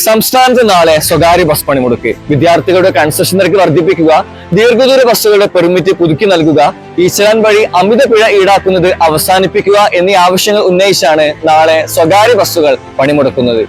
സംസ്ഥാനത്ത് നാളെ സ്വകാര്യ ബസ് പണിമുടക്ക്. വിദ്യാർത്ഥികളുടെ കൺസെഷൻ നിരക്ക് വർദ്ധിപ്പിക്കുക, ദീർഘദൂര ബസ്സുകളുടെ പെർമിറ്റ് പുതുക്കി നൽകുക, ഈ ചലാൻ വഴി അമിത പിഴ ഈടാക്കുന്നത് അവസാനിപ്പിക്കുക എന്നീ ആവശ്യങ്ങൾ ഉന്നയിച്ചാണ് നാളെ സ്വകാര്യ ബസ്സുകൾ പണിമുടക്കുന്നത്.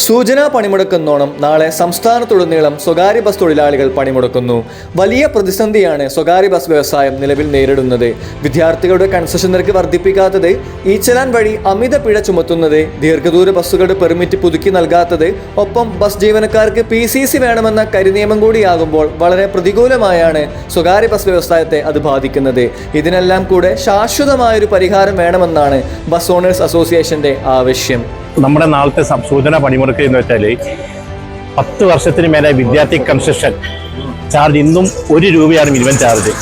സൂചനാ പണിമുടക്കെന്നോണം നാളെ സംസ്ഥാനത്തുടനീളം സ്വകാര്യ ബസ് തൊഴിലാളികൾ പണിമുടക്കുന്നു. വലിയ പ്രതിസന്ധിയാണ് സ്വകാര്യ ബസ് വ്യവസായം നിലവിൽ നേരിടുന്നത്. വിദ്യാർത്ഥികളുടെ കൺസെഷൻ നിരക്ക് വർദ്ധിപ്പിക്കാത്തത്, ഈ ചലാൻ വഴി അമിത പിഴ ചുമത്തുന്നത്, ദീർഘദൂര ബസ്സുകളുടെ പെർമിറ്റ് പുതുക്കി നൽകാത്തത്, ഒപ്പം ബസ് ജീവനക്കാർക്ക് PCC വേണമെന്ന കരിനിയമം കൂടിയാകുമ്പോൾ വളരെ പ്രതികൂലമായാണ് സ്വകാര്യ ബസ് വ്യവസായത്തെ അത് ബാധിക്കുന്നത്. ഇതിനെല്ലാം കൂടെ ശാശ്വതമായൊരു പരിഹാരം വേണമെന്നാണ് ബസ് ഓണേഴ്സ് അസോസിയേഷന്റെ ആവശ്യം. നമ്മുടെ നാളത്തെ സൂചന പണിമുടക്ക് എന്ന് വെച്ചാൽ 10 വർഷത്തിന് മേലെ വിദ്യാർത്ഥി കൺസെഷൻ ചാർജ് ഇന്നും 1 രൂപയാണ് മിനിമം ചാർജ്.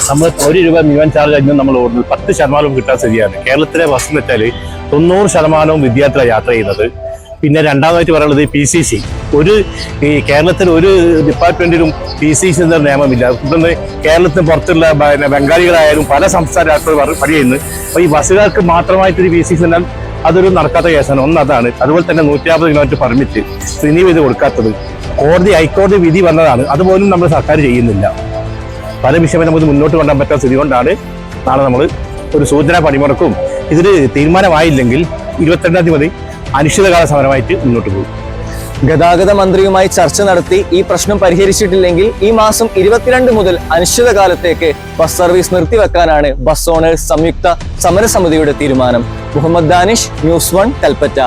നമ്മൾ 1 രൂപ മിനിമം ചാർജ് ഇന്നും നമ്മൾ ഓടുന്നത് 10% കിട്ടാൻ സ്ഥിതിയാണ്. കേരളത്തിലെ ബസ് എന്ന് വെച്ചാൽ 90% വിദ്യാർത്ഥികളാണ് യാത്ര ചെയ്യുന്നത്. പിന്നെ രണ്ടാമതായിട്ട് പറയുന്നത് PCC. ഈ കേരളത്തിൽ ഒരു ഡിപ്പാർട്ട്മെന്റിലും PCC എന്ന നിയമമില്ല. ഇതൊന്ന് കേരളത്തിന് പുറത്തുള്ള ബംഗാളികളായാലും പല സംസ്ഥാന യാത്രകൾ പണിയുന്നു. അപ്പോൾ ഈ ബസ്സുകാർക്ക് മാത്രമായിട്ടൊരു PCC എന്നാൽ അതൊരു നടക്കാത്ത കേസാണ്. അതാണ്. അതുപോലെ തന്നെ 150 കിലോമീറ്റർ പെർമിറ്റ് റിന്യൂ ചെയ്ത് കൊടുക്കാത്തത് ഹൈക്കോടതി വിധി വന്നതാണ്. അതുപോലും നമ്മൾ സർക്കാർ ചെയ്യുന്നില്ല. പല വിഷയവും നമുക്ക് മുന്നോട്ട് കൊണ്ടുപോകാൻ പറ്റാത്ത സ്ഥിതി കൊണ്ടാണ് നാളെ നമ്മൾ ഒരു സൂചനാ പണിമുടക്കും. ഇതിൽ തീരുമാനമായില്ലെങ്കിൽ 22-ാം തീയതി അനിശ്ചിതകാല സമരമായിട്ട് മുന്നോട്ട് പോകും. ഗതാഗത മന്ത്രിയുമായി ചർച്ച നടത്തി ഈ പ്രശ്നം പരിഹരിച്ചിട്ടില്ലെങ്കിൽ ഈ മാസം 22 മുതൽ അനിശ്ചിതകാലത്തേക്ക് ബസ് സർവീസ് നിർത്തിവെക്കാനാണ് ബസ് ഓണേഴ്സ് സംയുക്ത സമരസമിതിയുടെ തീരുമാനം. മുഹമ്മദ് ദാനിഷ്, News 1, കൽപ്പറ്റ.